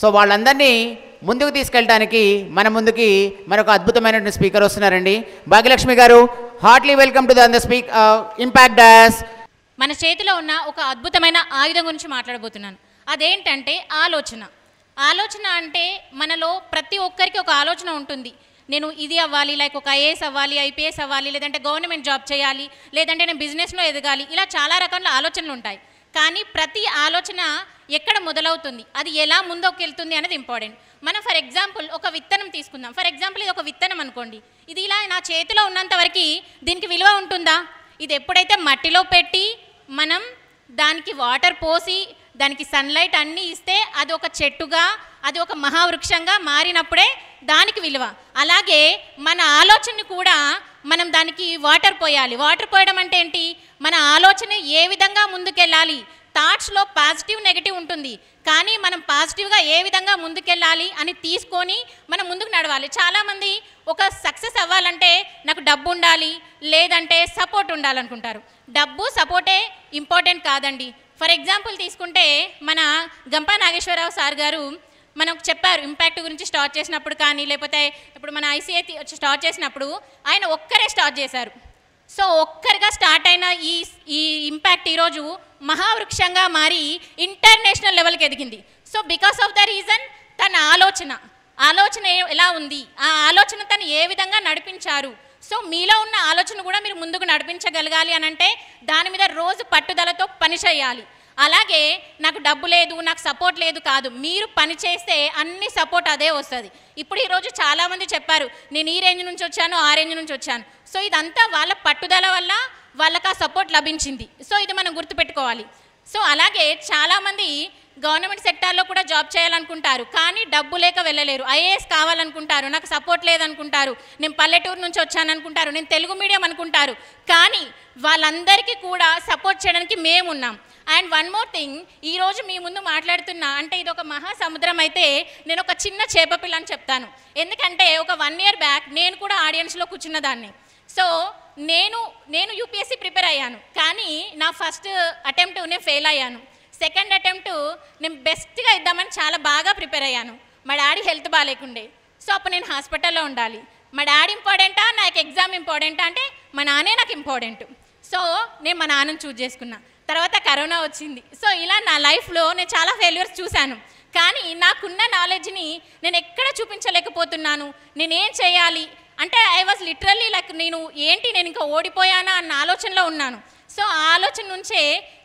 So వాళ్ళందరినీ ముందుకు తీసుకెళ్ళడానికి మన ముందుకి మరొక అద్భుతమైనటువంటి స్పీకర్ వస్తున్నారండి. Bhagyalakshmi garu, heartly welcome to the Speak Impact dash. మన చేతిలో ఉన్న ఒక అద్భుతమైన ఆయుధం గురించి మాట్లాడబోతున్నాను. అదేంటంటే ఆలోచన. ఆలోచన అంటే మనలో ప్రతి ఒక్కరికి ఒక ఆలోచన ఉంటుంది. నేను ఇది అవ్వాలి, లైక్ ఒక ఐఏఎస్ అవ్వాలి, ఐపీఎస్ అవ్వాలి, లేదంటే గవర్నమెంట్ జాబ్ చేయాలి, లేదంటే నేను బిజినెస్లో ఎదగాలి, ఇలా చాలా రకాల ఆలోచనలు ఉంటాయి. కానీ ప్రతి ఆలోచన ఎక్కడ మొదలవుతుంది, అది ఎలా ముందుకు వెళ్తుంది అనేది ఇంపార్టెంట్. మనం ఫర్ ఎగ్జాంపుల్ ఒక విత్తనం తీసుకుందాం. ఫర్ ఎగ్జాంపుల్ ఇది ఒక విత్తనం అనుకోండి. ఇది ఇలా నా చేతిలో ఉన్నంత వరకు దీనికి విలువ ఉంటుందా? ఇది ఎప్పుడైతే మట్టిలో పెట్టి మనం దానికి వాటర్ పోసి దానికి సన్లైట్ అన్నీ ఇస్తే అది ఒక చెట్టుగా, అది ఒక మహావృక్షంగా మారినప్పుడే దానికి విలువ. అలాగే మన ఆలోచనని కూడా మనం దానికి వాటర్ పోయాలి. వాటర్ పోయడం అంటే ఏంటి? మన ఆలోచన ఏ విధంగా ముందుకెళ్ళాలి. థాట్స్లో పాజిటివ్ నెగిటివ్ ఉంటుంది, కానీ మనం పాజిటివ్గా ఏ విధంగా ముందుకెళ్ళాలి అని తీసుకొని మనం ముందుకు నడవాలి. చాలామంది ఒక సక్సెస్ అవ్వాలంటే నాకు డబ్బు ఉండాలి, లేదంటే సపోర్ట్ ఉండాలనుకుంటారు. డబ్బు సపోర్టే ఇంపార్టెంట్ కాదండి. ఫర్ ఎగ్జాంపుల్ తీసుకుంటే మన గంపా నాగేశ్వరరావు సార్ గారు మనకు చెప్పారు ఇంపాక్ట్ గురించి స్టార్ట్ చేసినప్పుడు, కానీ లేకపోతే ఇప్పుడు మన ఐసీఐ స్టార్ట్ చేసినప్పుడు ఆయన ఒక్కరే స్టార్ట్ చేశారు. సో ఒక్కరిగా స్టార్ట్ అయిన ఈ ఇంపాక్ట్ ఈరోజు మహావృక్షంగా మారి ఇంటర్నేషనల్ లెవెల్కి ఎదిగింది. So because of the reason తన ఆలోచన ఎలా ఉంది, ఆ ఆలోచన తను ఏ విధంగా నడిపించారు. సో మీలో ఉన్న ఆలోచన కూడా మీరు ముందుకు నడిపించగలగాలి అని అంటే దాని మీద రోజు పట్టుదలతో పని చేయాలి. అలాగే నాకు డబ్బు లేదు, నాకు సపోర్ట్ లేదు కాదు, మీరు పని చేస్తే అన్ని సపోర్ట్ అదే వస్తుంది. ఇప్పుడు ఈరోజు చాలామంది చెప్పారు నేను ఈ రేంజ్ నుంచి వచ్చాను, ఆ రేంజ్ నుంచి వచ్చాను. సో ఇదంతా వాళ్ళ పట్టుదల వల్ల వాళ్ళకి ఆ సపోర్ట్ లభించింది. సో ఇది మనం గుర్తుపెట్టుకోవాలి. సో అలాగే చాలామంది గవర్నమెంట్ సెక్టార్లో కూడా జాబ్ చేయాలనుకుంటారు, కానీ డబ్బు లేక వెళ్ళలేరు. ఐఏఎస్ కావాలనుకుంటారు, నాకు సపోర్ట్ లేదనుకుంటారు. నేను పల్లెటూరు నుంచి వచ్చాననుకుంటారు, నేను తెలుగు మీడియం అనుకుంటారు. కానీ వాళ్ళందరికీ కూడా సపోర్ట్ చేయడానికి మేము ఉన్నాం. అండ్ వన్ మోర్ థింగ్, ఈరోజు మీ ముందు మాట్లాడుతున్నా అంటే ఇది ఒక మహాసముద్రం అయితే నేను ఒక చిన్న చేపపిల్ల అని చెప్తాను. ఎందుకంటే ఒక 1 year బ్యాక్ నేను కూడా ఆడియన్స్లో కూర్చున్న దాన్ని. సో నేను యూపీఎస్సీ ప్రిపేర్ అయ్యాను, కానీ నా ఫస్ట్ అటెంప్ట్ నేను ఫెయిల్ అయ్యాను. సెకండ్ అటెంప్ట్ నేను బెస్ట్గా ఇద్దామని చాలా బాగా ప్రిపేర్ అయ్యాను. మా డాడీ హెల్త్ బాగాలేకుండే. సో అప్పుడు నేను హాస్పిటల్లో ఉండాలి. మా డాడీ ఇంపార్టెంటా, నాకు ఎగ్జామ్ ఇంపార్టెంటా అంటే మా నాన్నే నాకు ఇంపార్టెంట్. సో నేను మా నాన్నని చూజ్ చేసుకున్నా. తర్వాత కరోనా వచ్చింది. సో ఇలా నా లైఫ్లో నేను చాలా ఫెయిల్యూర్స్ చూశాను, కానీ నాకున్న నాలెడ్జ్ని నేను ఎక్కడ చూపించలేకపోతున్నాను. నేనేం చేయాలి అంటే ఐ వాజ్ లిటరల్లీ లైక్ నేను ఇంకా ఓడిపోయానా అన్న ఆలోచనలో ఉన్నాను. సో ఆ ఆలోచన నుంచే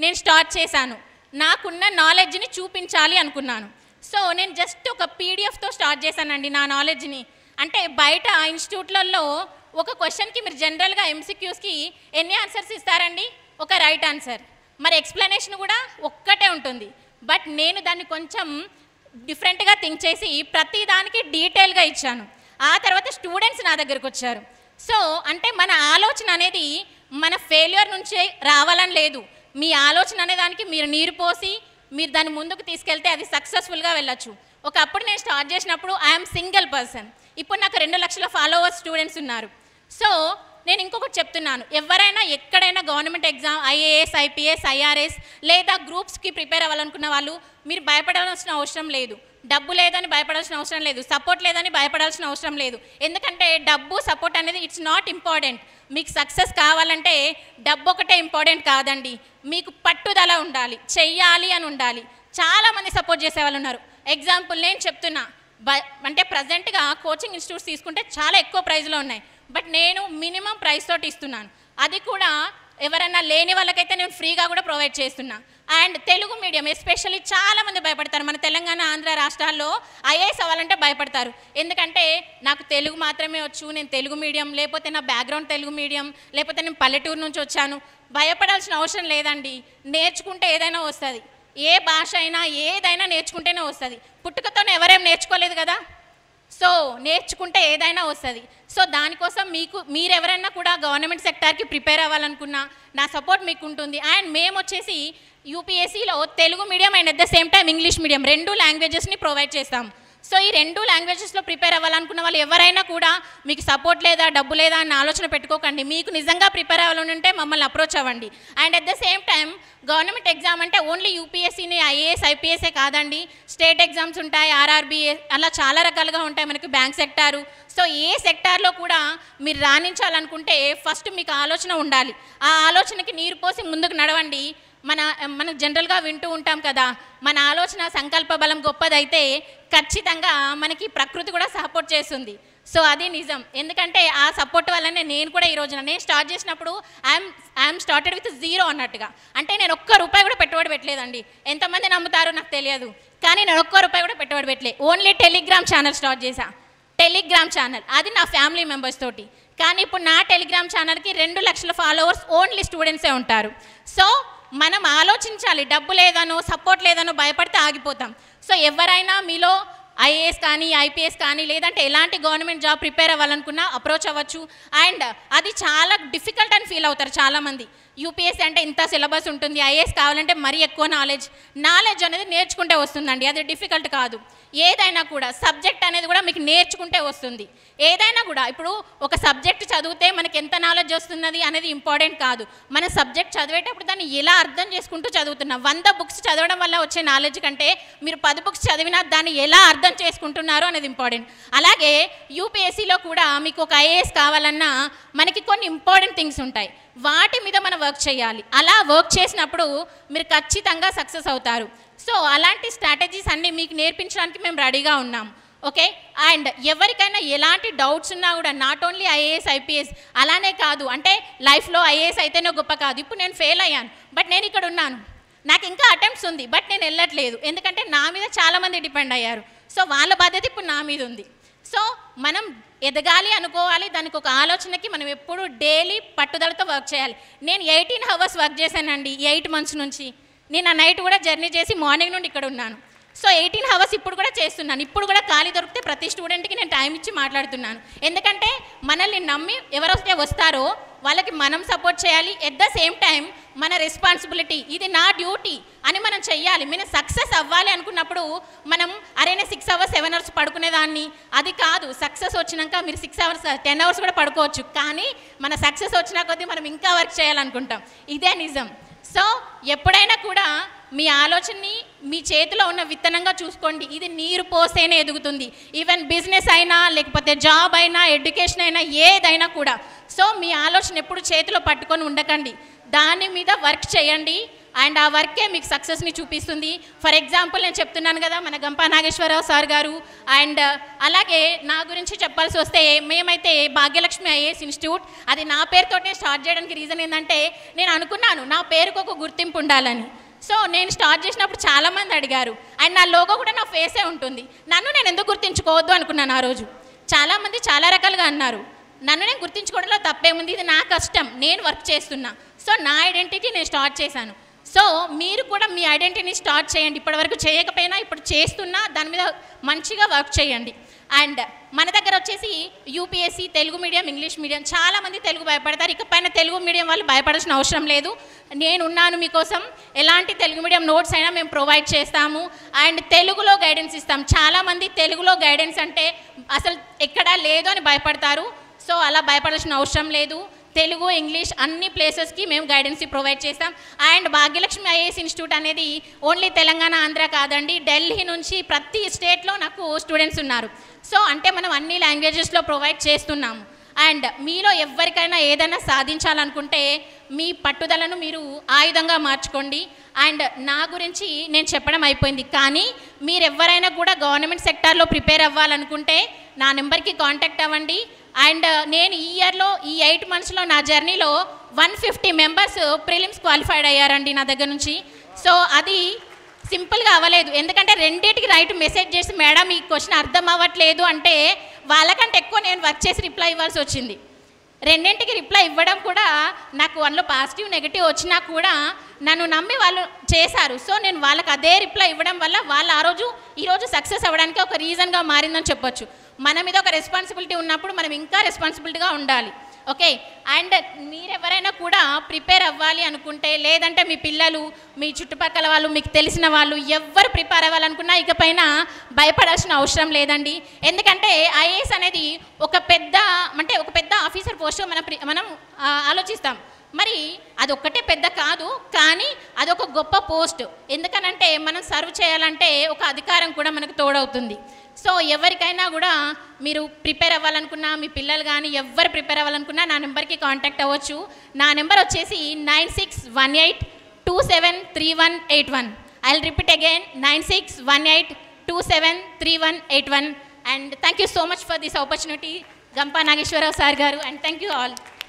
నేను స్టార్ట్ చేశాను. నాకున్న నాలెడ్జ్ని చూపించాలి అనుకున్నాను. సో నేను జస్ట్ ఒక పీడిఎఫ్తో స్టార్ట్ చేశానండి నా నాలెడ్జ్ని. అంటే బయట ఇన్స్టిట్యూట్లలో ఒక క్వశ్చన్కి మీరు జనరల్గా ఎంసీక్యూస్కి ఎన్ని ఆన్సర్స్ ఇస్తారండి? ఒక రైట్ ఆన్సర్. మరి ఎక్స్ప్లెనేషన్ కూడా ఒక్కటే ఉంటుంది. బట్ నేను దాన్ని కొంచెం డిఫరెంట్గా థింక్ చేసి ప్రతి దానికి డీటెయిల్గా ఇచ్చాను. ఆ తర్వాత స్టూడెంట్స్ నా దగ్గరకు వచ్చారు. సో అంటే మన ఆలోచన అనేది మన ఫెయిల్యూర్ నుంచే రావాలని లేదు. మీ ఆలోచన అనే దానికి మీరు నీరు పోసి మీరు దాన్ని ముందుకు తీసుకెళ్తే అది సక్సెస్ఫుల్గా వెళ్ళచ్చు. ఒకప్పుడు నేను స్టార్ట్ చేసినప్పుడు ఐఎమ్ సింగిల్ పర్సన్. ఇప్పుడు నాకు 2 లక్షల ఫాలోవర్స్ స్టూడెంట్స్ ఉన్నారు. సో నేను ఇంకొకటి చెప్తున్నాను, ఎవరైనా ఎక్కడైనా government exam IAS, IPS, IRS లేదా గ్రూప్స్కి ప్రిపేర్ అవ్వాలనుకున్న వాళ్ళు మీరు భయపడాల్సిన అవసరం లేదు. డబ్బు లేదని భయపడాల్సిన అవసరం లేదు, సపోర్ట్ లేదని భయపడాల్సిన అవసరం లేదు. ఎందుకంటే డబ్బు సపోర్ట్ అనేది ఇట్స్ నాట్ ఇంపార్టెంట్. మీకు సక్సెస్ కావాలంటే డబ్బు ఒకటే ఇంపార్టెంట్ కాదండి, మీకు పట్టుదల ఉండాలి, చెయ్యాలి అని ఉండాలి. చాలామంది సపోర్ట్ చేసేవాళ్ళు ఉన్నారు. ఎగ్జాంపుల్ నేను చెప్తున్నా, అంటే ప్రజెంట్గా కోచింగ్ ఇన్స్టిట్యూట్స్ తీసుకుంటే చాలా ఎక్కువ ప్రైజ్లో ఉన్నాయి. బట్ నేను మినిమం ప్రైస్ తోటి ఇస్తున్నాను. అది కూడా ఎవరైనా లేని వాళ్ళకైతే నేను ఫ్రీగా కూడా ప్రొవైడ్ చేస్తున్నా. అండ్ తెలుగు మీడియం ఎస్పెషల్లీ చాలామంది భయపడతారు. మన తెలంగాణ, ఆంధ్ర రాష్ట్రాల్లో ఐఏఎస్ అవ్వాలంటే భయపడతారు. ఎందుకంటే నాకు తెలుగు మాత్రమే వచ్చు, నేను తెలుగు మీడియం, లేకపోతే నా బ్యాక్గ్రౌండ్ తెలుగు మీడియం, లేకపోతే నేను పల్లెటూరు నుంచి వచ్చాను. భయపడాల్సిన అవసరం లేదండి. నేర్చుకుంటే ఏదైనా వస్తుంది. ఏ భాష అయినా ఏదైనా నేర్చుకుంటేనే వస్తుంది. పుట్టుకతోనే ఎవరేం నేర్చుకోలేదు కదా. సో నేర్చుకుంటే ఏదైనా వస్తుంది. సో దానికోసం మీరెవరైనా కూడా గవర్నమెంట్ సెక్టార్కి ప్రిపేర్ అవ్వాలనుకున్నా నా సపోర్ట్ మీకు ఉంటుంది. అండ్ మేము వచ్చేసి యూపీఎస్సీలో తెలుగు medium and at the same time English medium 2 లాంగ్వేజెస్ని ప్రొవైడ్ చేస్తాం. సో ఈ 2 లాంగ్వేజెస్లో ప్రిపేర్ అవ్వాలనుకున్న వాళ్ళు ఎవరైనా కూడా మీకు సపోర్ట్ లేదా, డబ్బు లేదా అన్న ఆలోచన పెట్టుకోకండి. మీకు నిజంగా ప్రిపేర్ అవ్వాలంటే మమ్మల్ని అప్రోచ్ అవ్వండి. And at the same time government exam అంటే ఓన్లీ యూపీఎస్సీని, ఐఏఎస్, ఐపీఎస్ఏ కాదండి. స్టేట్ ఎగ్జామ్స్ ఉంటాయి, ఆర్ఆర్బీ, అలా చాలా రకాలుగా ఉంటాయి మనకి, బ్యాంక్ సెక్టారు. సో ఏ సెక్టార్లో కూడా మీరు రాణించాలనుకుంటే ఫస్ట్ మీకు ఆలోచన ఉండాలి. ఆ ఆలోచనకి నీరు పోసి ముందుకు నడవండి. మనం జనరల్గా వింటూ ఉంటాం కదా, మన ఆలోచన సంకల్ప బలం గొప్పదైతే ఖచ్చితంగా మనకి ప్రకృతి కూడా సపోర్ట్ చేస్తుంది. సో అది నిజం. ఎందుకంటే ఆ సపోర్ట్ వల్లనే నేను కూడా ఈ రోజున నేను స్టార్ట్ చేసినప్పుడు ఐఎమ్ స్టార్టెడ్ విత్ 0 అన్నట్టుగా. అంటే నేను ₹1 కూడా పెట్టుబడి పెట్టలేదండి. ఎంతమంది నమ్ముతారో నాకు తెలియదు, కానీ నేను ₹1 కూడా పెట్టుబడి పెట్టలేదు. ఓన్లీ టెలిగ్రామ్ ఛానల్ స్టార్ట్ చేశా. టెలిగ్రామ్ ఛానల్ అది నా ఫ్యామిలీ మెంబర్స్ తోటి. కానీ ఇప్పుడు నా టెలిగ్రామ్ ఛానల్కి 2 లక్షల ఫాలోవర్స్ ఓన్లీ స్టూడెంట్సే ఉంటారు. సో మనం ఆలోచించాలి. డబ్బు లేదనో, సపోర్ట్ లేదనో భయపడితే ఆగిపోతాం. సో ఎవరైనా మీలో ఐఏఎస్ కానీ, ఐపీఎస్ కానీ, లేదంటే ఎలాంటి గవర్నమెంట్ జాబ్ ప్రిపేర్ అవ్వాలనుకున్నా అప్రోచ్ అవ్వచ్చు. అండ్ అది చాలా డిఫికల్ట్ అని ఫీల్ అవుతారు చాలామంది. యూపీఎస్సీ అంటే ఇంత సిలబస్ ఉంటుంది, ఐఏఎస్ కావాలంటే మరీ ఎక్కువ నాలెడ్జ్ అనేది నేర్చుకుంటే వస్తుందండి, అది డిఫికల్ట్ కాదు. ఏదైనా కూడా సబ్జెక్ట్ అనేది కూడా మీకు నేర్చుకుంటే వస్తుంది. ఏదైనా కూడా ఇప్పుడు ఒక సబ్జెక్ట్ చదివితే మనకి ఎంత నాలెడ్జ్ వస్తున్నది అనేది ఇంపార్టెంట్ కాదు. మన సబ్జెక్ట్ చదివేటప్పుడు దాన్ని ఎలా అర్థం చేసుకుంటూ చదువుతున్నాం. 100 బుక్స్ చదవడం వల్ల వచ్చే నాలెడ్జ్ కంటే మీరు 10 బుక్స్ చదివినా దాన్ని ఎలా అర్థం చేసుకుంటున్నారో అనేది ఇంపార్టెంట్. అలాగే యూపీఎస్సీలో కూడా మీకు ఒక ఐఏఎస్ కావాలన్నా మనకి కొన్ని ఇంపార్టెంట్ థింగ్స్ ఉంటాయి, వాటి మీద మనం వర్క్ చేయాలి. అలా వర్క్ చేసినప్పుడు మీరు ఖచ్చితంగా సక్సెస్ అవుతారు. సో అలాంటి స్ట్రాటజీస్ అన్నీ మీకు నేర్పించడానికి మేము రెడీగా ఉన్నాం. ఓకే. అండ్ ఎవరికైనా ఎలాంటి డౌట్స్ ఉన్నా కూడా నాట్ ఓన్లీ ఐఏఎస్, ఐపీఎస్ అలానే కాదు, అంటే లైఫ్లో ఐఏఎస్ అయితేనే గొప్ప కాదు. ఇప్పుడు నేను ఫెయిల్ అయ్యాను, బట్ నేను ఇక్కడ ఉన్నాను, నాకు ఇంకా అటెంప్ట్స్ ఉంది, బట్ నేను వెళ్ళట్లేదు. ఎందుకంటే నా మీద చాలామంది డిపెండ్ అయ్యారు. సో వాళ్ళ బాధ్యత ఇప్పుడు నా మీద ఉంది. సో మనం ఎదగాలి అనుకోవాలి, దానికి ఒక ఆలోచనకి మనం ఎప్పుడు డైలీ పట్టుదలతో వర్క్ చేయాలి. నేను 18 hours వర్క్ చేశానండి 8 months నుంచి. నేను ఆ నైట్ కూడా జర్నీ చేసి మార్నింగ్ నుండి ఇక్కడ ఉన్నాను. సో 18 hours ఇప్పుడు కూడా చేస్తున్నాను. ఇప్పుడు కూడా ఖాళీ దొరికితే ప్రతి స్టూడెంట్కి నేను టైం ఇచ్చి మాట్లాడుతున్నాను. ఎందుకంటే మనల్ని నమ్మి ఎవరైతే వస్తారో వాళ్ళకి మనం సపోర్ట్ చేయాలి. ఎట్ ద సేమ్ టైం మన రెస్పాన్సిబిలిటీ, ఇది నా డ్యూటీ అని మనం చెయ్యాలి. మనం సక్సెస్ అవ్వాలి అనుకున్నప్పుడు మనం అరేనే 6 hours 7 hours పడుకునేదాన్ని అది కాదు. సక్సెస్ వచ్చినాక మీరు 6 hours 10 hours కూడా పడుకోవచ్చు, కానీ మన సక్సెస్ వచ్చిన కొద్దీ మనం ఇంకా వర్క్ చేయాలనుకుంటాం. ఇదే నిజం. సో ఎప్పుడైనా కూడా మీ ఆలోచనని మీ చేతిలో ఉన్న విత్తనంగా చూసుకోండి. ఇది నీరు పోస్తేనే ఎదుగుతుంది. ఈవెన్ బిజినెస్ అయినా, లేకపోతే జాబ్ అయినా, ఎడ్యుకేషన్ అయినా, ఏదైనా కూడా. సో మీ ఆలోచన ఎప్పుడు చేతిలో పట్టుకొని ఉండకండి, దాని మీద వర్క్ చేయండి. అండ్ ఆ వర్కే మీకు సక్సెస్ని చూపిస్తుంది. ఫర్ ఎగ్జాంపుల్ నేను చెప్తున్నాను కదా, మన గంపా నాగేశ్వరరావు సార్ గారు. అండ్ అలాగే నా గురించి చెప్పాల్సి వస్తే, మేమైతే భాగ్యలక్ష్మి ఐఏఎస్ ఇన్స్టిట్యూట్ అది నా పేరుతోనే స్టార్ట్ చేయడానికి రీజన్ ఏంటంటే, నేను అనుకున్నాను నా పేరుకు ఒక గుర్తింపు ఉండాలని. సో నేను స్టార్ట్ చేసినప్పుడు చాలామంది అడిగారు, అండ్ నా లోగో కూడా నా ఫేసే ఉంటుంది. నన్ను నేను ఎందుకు గుర్తించుకోవద్దు అనుకున్నాను ఆ రోజు. చాలామంది చాలా రకాలుగా అన్నారు. నన్ను నేను గుర్తించుకోవడంలో తప్పేముంది, ఇది నా కష్టం, నేను వర్క్ చేస్తున్నా. సో నా ఐడెంటిటీ నేను స్టార్ట్ చేశాను. సో మీరు కూడా మీ ఐడెంటిటీని స్టార్ట్ చేయండి. ఇప్పటివరకు చేయకపోయినా ఇప్పుడు చేస్తున్నా దాని మీద మంచిగా వర్క్ చేయండి. అండ్ మన దగ్గర వచ్చేసి UPSC Telugu medium, English medium, చాలామంది తెలుగు భయపడతారు. ఇకపైన తెలుగు మీడియం వాళ్ళు భయపడాల్సిన అవసరం లేదు. నేనున్నాను మీకోసం. ఎలాంటి తెలుగు మీడియం నోట్స్ అయినా మేము ప్రొవైడ్ చేస్తాము. అండ్ తెలుగులో గైడెన్స్ ఇస్తాం. చాలామంది తెలుగులో గైడెన్స్ అంటే అసలు ఎక్కడా లేదు అని భయపడతారు. సో అలా భయపడాల్సిన అవసరం లేదు. తెలుగు, ఇంగ్లీష్ అన్ని ప్లేసెస్కి మేము గైడెన్స్ ప్రొవైడ్ చేస్తాం. అండ్ భాగ్యలక్ష్మి ఐఏఎస్ ఇన్స్టిట్యూట్ అనేది ఓన్లీ తెలంగాణ, ఆంధ్ర కాదండి, ఢిల్లీ నుంచి ప్రతి స్టేట్లో నాకు స్టూడెంట్స్ ఉన్నారు. సో అంటే మనం అన్ని లాంగ్వేజెస్లో ప్రొవైడ్ చేస్తున్నాము. అండ్ మీలో ఎవరికైనా ఏదైనా సాధించాలనుకుంటే మీ పట్టుదలను మీరు ఆయుధంగా మార్చుకోండి. అండ్ నా గురించి నేను చెప్పడం అయిపోయింది, కానీ మీరు ఎవరైనా కూడా గవర్నమెంట్ సెక్టార్లో ప్రిపేర్ అవ్వాలనుకుంటే నా నెంబర్కి కాంటాక్ట్ అవ్వండి. అండ్ నేను ఈ ఇయర్లో ఈ 8 monthsలో నా జర్నీలో 150 members ప్రిలిమ్స్ క్వాలిఫైడ్ అయ్యారండి నా దగ్గర నుంచి. సో అది సింపుల్గా అవ్వలేదు, ఎందుకంటే రెండింటికి రైట్ మెసేజ్ చేసి మేడం ఈ క్వశ్చన్ అర్థం అవ్వట్లేదు అంటే వాళ్ళకంటే ఎక్కువ నేను వర్క్ చేసి రిప్లై ఇవ్వాల్సి వచ్చింది. రెండింటికి రిప్లై ఇవ్వడం కూడా నాకు అందులో పాజిటివ్ నెగిటివ్ వచ్చినా కూడా నన్ను నమ్మి వాళ్ళు చేశారు. సో నేను వాళ్ళకి అదే రిప్లై ఇవ్వడం వల్ల వాళ్ళు ఈరోజు సక్సెస్ అవ్వడానికి ఒక రీజన్గా మారిందని చెప్పొచ్చు. మన మీద ఒక రెస్పాన్సిబిలిటీ ఉన్నప్పుడు మనం ఇంకా రెస్పాన్సిబిలిటీగా ఉండాలి. ఓకే. అండ్ మీరెవరైనా కూడా ప్రిపేర్ అవ్వాలి అనుకుంటే, లేదంటే మీ పిల్లలు, మీ చుట్టుపక్కల వాళ్ళు, మీకు తెలిసిన వాళ్ళు ఎవ్వరు ప్రిపేర్ అవ్వాలనుకున్నా ఇకపైన భయపడాల్సిన అవసరం లేదండి. ఎందుకంటే ఐఏఎస్ అనేది ఒక పెద్ద ఆఫీసర్ పోస్ట్ మనం ఆలోచిస్తాం. మరి అదొక్కటే పెద్ద కాదు, కానీ అదొక గొప్ప పోస్ట్. ఎందుకనంటే మనం సర్వ్ చేయాలంటే ఒక అధికారం కూడా మనకు తోడవుతుంది. సో ఎవరికైనా కూడా మీరు ప్రిపేర్ అవ్వాలనుకున్నా, మీ పిల్లలు కానీ ఎవ్వరు ప్రిపేర్ అవ్వాలనుకున్నా నా నెంబర్కి కాంటాక్ట్ అవ్వచ్చు. నా నెంబర్ వచ్చేసి 9618273181. I will repeat again 9618273181. And thank you so much for this opportunity Gampa Nageswararao sir garu, and thank you all.